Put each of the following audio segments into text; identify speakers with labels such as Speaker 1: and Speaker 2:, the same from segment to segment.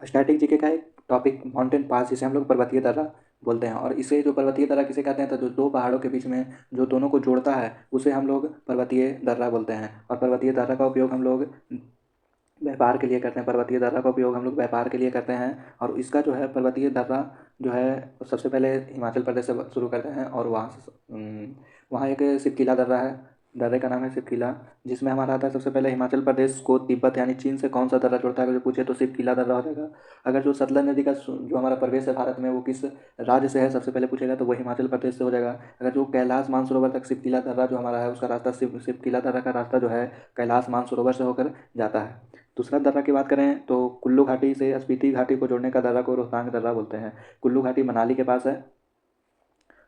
Speaker 1: Static GK का एक topic mountain pass, जिसे हम लोग पर्वतीय दर्रा बोलते हैं। और इसे जो पर्वतीय दर्रा किसे कहते हैं, तो जो दो पहाड़ों के बीच में जो दोनों को जोड़ता है उसे हम लोग पर्वतीय दर्रा बोलते हैं। और पर्वतीय दर्रा का उपयोग हम लोग व्यापार के लिए करते हैं। पर्वतीय दर्रा का उपयोग हम लोग व्यापार के लिए करते हैं। और इसका जो है पर्वतीय दर्रा जो है सबसे पहले हिमाचल प्रदेश से शुरू करते हैं, और वहाँ से वहाँ एक शिवकिला दर्रा है, दर्रे का नाम है शिवकिला, जिसमें हमारा आता है सबसे पहले हिमाचल प्रदेश को तिब्बत यानी चीन से कौन सा दर्रा जोड़ता है, अगर जो पूछे तो शिवकिला दर्रा हो जाएगा। अगर जो सतलज नदी का जो हमारा प्रवेश है भारत में वो किस राज्य से है सबसे पहले पूछेगा, तो वो हिमाचल प्रदेश से हो जाएगा। अगर जो कैलाश मानसरोवर तक शिवकिला दर्रा जो हमारा है उसका रास्ता शिवकिला दर्रा का रास्ता जो है कैलाश मानसरोवर से होकर जाता है। दूसरा दर्रा की बात करें तो कुल्लू घाटी से स्पीति घाटी को जोड़ने का दर्रा को रोहतांग दर्रा बोलते हैं। कुल्लू घाटी मनाली के पास है।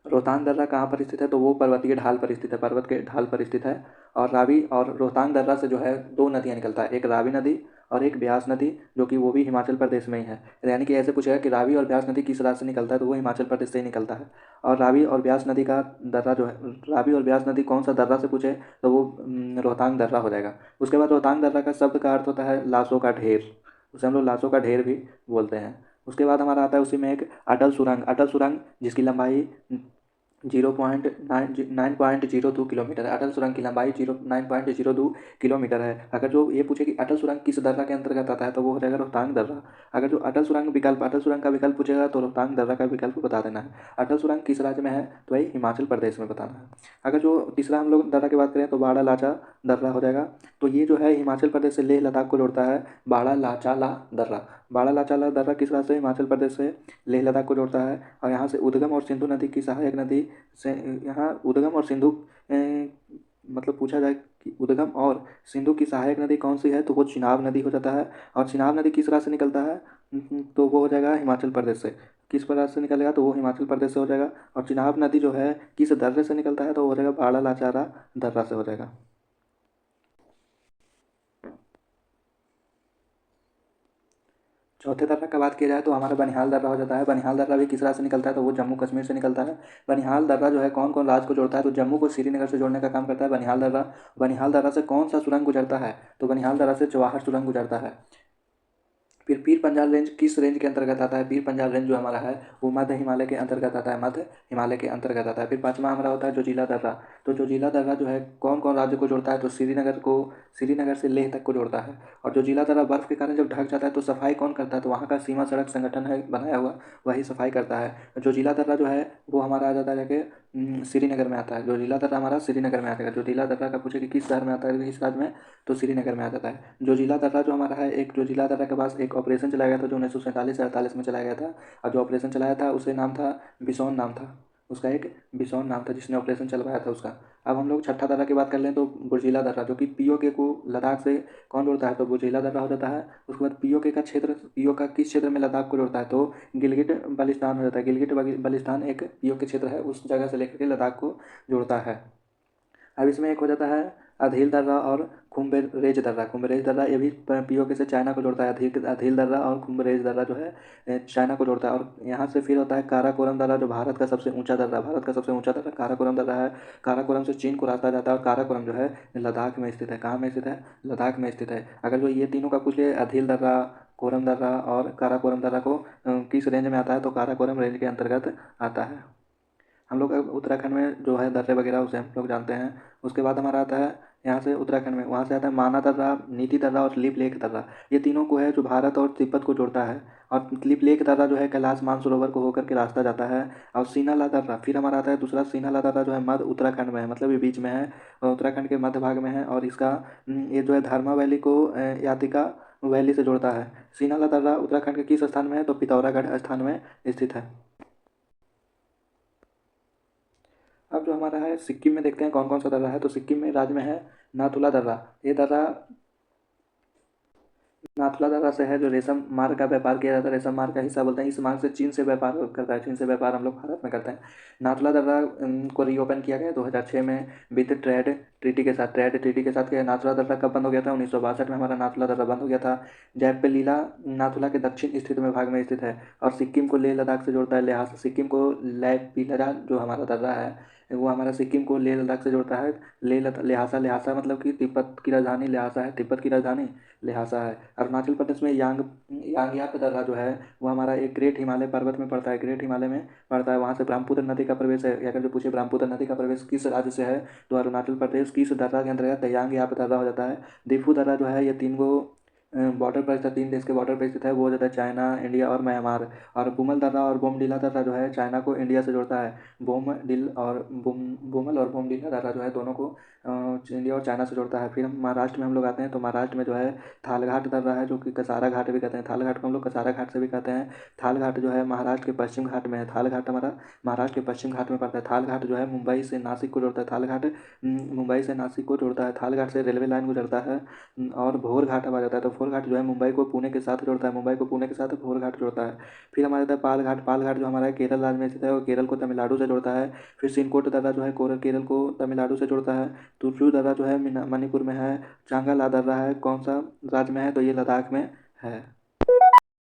Speaker 1: रोहतांग दर्रा कहाँ पर स्थित है, तो वो पर्वतीय ढाल पर स्थित है, पर्वत के ढाल पर स्थित है। और रावी और रोहतांग दर्रा से जो है दो नदियाँ निकलता है, एक रावी नदी और एक ब्यास नदी, जो कि वो भी हिमाचल प्रदेश में ही है। यानी कि ऐसे पूछेगा कि रावी और ब्यास नदी किस राज्य से निकलता है, तो वो हिमाचल प्रदेश से ही निकलता है। और रावी और ब्यास नदी का दर्रा जो है, रावी और ब्यास नदी कौन सा दर्रा से पूछे तो वो रोहतांग दर्रा हो जाएगा। उसके बाद रोहतांग दर्रा का शब्द का अर्थ होता है लाशों का ढेर, उसे हम लोग लाशों का ढेर भी बोलते हैं। उसके बाद हमारा आता है उसी में एक अटल सुरंग जिसकी लंबाई 9.02 किलोमीटर है। अटल सुरंग की लंबाई 9.02 किलोमीटर है। अगर जो ये पूछे कि अटल सुरंग किस दर्रा के अंतर्गत आता है, तो वो हो जाएगा रोहतांग दर्रा। अगर जो अटल सुरंग का विकल्प पूछेगा तो रोहतांग दर्रा का विकल्प बता देना है। अटल सुरंग किस राज्य में है, तो वही हिमाचल प्रदेश में बताना है। अगर जो तीसरा हम लोग दर्रा की बात करें तो बाड़ा लाचा दर्रा हो जाएगा। तो ये जो है हिमाचल प्रदेश से लेह लद्दाख को जोड़ता है, बाड़ा लाचाला दर्रा। बाड़ा लाचाला दर्रा किस राज्य से, हिमाचल प्रदेश से लेह लद्दाख को जोड़ता है। और यहाँ से उद्गम और सिंधु नदी की सहायक नदी से, यहाँ उद्गम और सिंधु मतलब पूछा जाए कि उद्गम और सिंधु की सहायक नदी कौन सी है, तो वो चिनाब नदी हो जाता है। और चिनाब नदी किस राज्य से निकलता है, तो वो हो जाएगा हिमाचल प्रदेश से। किस प्रदेश से निकलेगा, तो वो हिमाचल प्रदेश से हो जाएगा। और चिनाब नदी जो है किस दर्रे से निकलता है, तो वो हो जाएगा बाड़ा लाचारा दर्रा से हो जाएगा। चौथे दर्रा का बात किया जाए तो हमारा बनिहाल दर्रा हो जाता है। बनिहाल दर्रा भी किस राज्य से निकलता है, तो वो जम्मू कश्मीर से निकलता है। बनिहाल दर्रा जो है कौन कौन राज्य को जोड़ता है, तो जम्मू को श्रीनगर से जोड़ने का काम करता है बनिहाल दर्रा। बनिहाल दर्रा से कौन सा सुरंग गुजरता है, तो बनिहाल दर्रा से जवाहर सुरंग गुजरता है। फिर पीर पंजाल रेंज किस रेंज के अंतर्गत आता है, पीर पंजाल रेंज जो हमारा है वो मध्य हिमालय के अंतर्गत आता है, मध्य हिमालय के अंतर्गत आता है। फिर पाँचवा हमारा होता है जोजिला दर्रा। तो जोजिला दर्रा जो है कौन कौन राज्य को जोड़ता है, तो श्रीनगर से लेह तक को जोड़ता है। और जोजिला दर्रा बर्फ के कारण जब ढक जाता है तो सफाई कौन करता है, तो वहाँ का सीमा सड़क संगठन है बनाया हुआ, वही सफाई करता है। जोजिला दर्रा जो है वो हमारा आ जाता है जाके श्रीनगर में आता है। जोजिला दर्रा हमारा श्रीनगर में आता है। जोजिला दर्रा का पूछे कि किस शहर में आता है, किस राज्य में, तो श्रीनगर में आ जाता है। जोजिला दर्रा जो हमारा है, एक जोजिला दर्रा के पास एक ऑपरेशन चलाया गया था जो 1947 से 48 में चलाया गया था। और जो ऑपरेशन चलाया था उसे नाम था बिसौन, नाम था उसका, एक बिसौन नाम था जिसने ऑपरेशन चलवाया था उसका। अब हम लोग छठा दर्रा की बात कर लें तो बुर्जिला दर्रा, जो कि पीओके को लद्दाख से कौन जोड़ता है, तो बुर्जिला दर्रा हो जाता है। उसके बाद पीओके का क्षेत्र, पीओ का किस क्षेत्र में लद्दाख को जोड़ता है, तो गिलगिट बल्टिस्तान हो जाता है। गिलगिट बल्टिस्तान एक पीओके क्षेत्र है, उस जगह से लेकर के लद्दाख को जोड़ता है। अब इसमें एक हो जाता है अधील दर्रा और खुम्बेरेज दर्रा। खुम्बेरेज दर्रा ये भी पीओके से चाइना को जोड़ता है। अधील दर्रा और खुम्बेरेज दर्रा जो है चाइना को जोड़ता है। और यहाँ से फिर होता है काराकोरम दर्रा, जो भारत का सबसे ऊंचा दर्रा, भारत का सबसे ऊंचा दर्रा काराकोरम दर्रा है। काराकोरम से चीन को रास्ता जाता है। और काराकोरम जो है लद्दाख में स्थित है। कहाँ में स्थित है, लद्दाख में स्थित है। अगर जो ये तीनों का पूछ ले, अधील दर्रा, कोरम दर्रा और काराकोरम दर्रा को किस रेंज में आता है, तो काराकोरम रेंज के अंतर्गत आता है। हम लोग अब उत्तराखंड में जो है दर्रे वगैरह उसे हम लोग जानते हैं। उसके बाद हमारा आता है यहाँ से उत्तराखंड में, वहाँ से आता है माना दर्रा, नीति दर्रा और लिप लेक दर्रा। ये तीनों को है जो भारत और तिब्बत को जोड़ता है। और लिप लेक दर्रा जो है कैलाश मानसरोवर को होकर के रास्ता जाता है। और सीनाला दर्रा फिर हमारा आता है दूसरा, सीनाला दर्रा जो है मध्य उत्तराखंड में है, मतलब ये बीच में है, उत्तराखंड के मध्य भाग में है। और इसका ये जो है धर्मा वैली को यातिका वैली से जोड़ता है। सीनाला दर्रा उत्तराखंड के किस स्थान में है, तो पिथौरागढ़ स्थान में स्थित है। अब जो हमारा है सिक्किम में देखते हैं कौन कौन सा दर्रा है। तो सिक्किम में राज्य में है नाथुला दर्रा। ये दर्रा नाथुला दर्रा से है जो रेशम मार्ग का व्यापार किया जाता है, रेशम मार्ग का हिस्सा बोलते हैं। इस मार्ग से चीन से व्यापार करता है, चीन से व्यापार हम लोग भारत में करते हैं। नाथुला दर्रा को रीओपन किया गया 2006 में विद ट्रेड ट्रीटी के साथ किया। नाथुला दर्रा कब बंद हो गया था, 1962 में हमारा नाथुला दर्रा बंद हो गया था। जैपलीला नाथुला के दक्षिण स्थित में भाग में स्थित है। और सिक्किम को लेह लद्दाख से जोड़ता है। लिहाजा सिक्किम को लैपिलरा जो हमारा दर्रा है वो हमारा सिक्किम को लेह लद्दाख से जोड़ता है। लिहाजा मतलब कि तिब्बत की राजधानी लिहाजा है, तिब्बत की राजधानी लिहाजा है। अरुणाचल प्रदेश में यांगयाप दर्रा जो है वो हमारा एक ग्रेट हिमालय पर्वत में पड़ता है, ग्रेट हिमालय में पड़ता है। वहाँ से ब्रह्मपुत्र नदी का प्रवेश है। अगर जो पूछे ब्रह्मपुत्र नदी का प्रवेश किस राज्य से है, तो अरुणाचल प्रदेश। किस दर्रा के अंतर्गत यांगयाप दर्रा हो जाता है। दिफू दर्रा जो है ये तीन गो बॉर्डर पर स्थित, तीन देश के बॉर्डर पर स्थित है। वो हो जाता है चाइना, इंडिया और म्यांमार। और बुमल दर्रा और बोमडिला दर्रा जो है चाइना को इंडिया से जोड़ता है। बुमल और बोमडिला दर्रा जो है दोनों को इंडिया और चाइना से जोड़ता है। फिर हम महाराष्ट्र में हम लोग आते हैं, तो महाराष्ट्र में जो है थालघाट दर्रा है, जो कि कसारा घाट भी कहते हैं। थालघाट को हम लोग कसारा घाट से भी कहते हैं। थालघाट जो है महाराष्ट्र के पश्चिम घाट में है। थालघाट हमारा महाराष्ट्र के पश्चिम घाट में पड़ता है। थालघाट जो है मुंबई से नासिक को जोड़ता है। थालघाट मुंबई से नासिक को जोड़ता है। थालघाट से रेलवे लाइन गुजरता है। और भोर घाट आ जाता है, तो भोर घाट जो है मुंबई को पुणे के साथ जोड़ता है। मुंबई को पुणे के साथ भोर घाट जोड़ता है। फिर हमारा आता है पाल घाट। पाल घाट जो हमारा है केरल राज्य में स्थित है और केरल को तमिलनाडु से जोड़ता है। फिर सिनकोट दर्रा जो है केरल को तमिलनाडु से जोड़ता है। तुर्जू दर्रा जो है मणिपुर में है। चांगाला दर्रा है कौन सा राज्य में है, तो ये लद्दाख में है।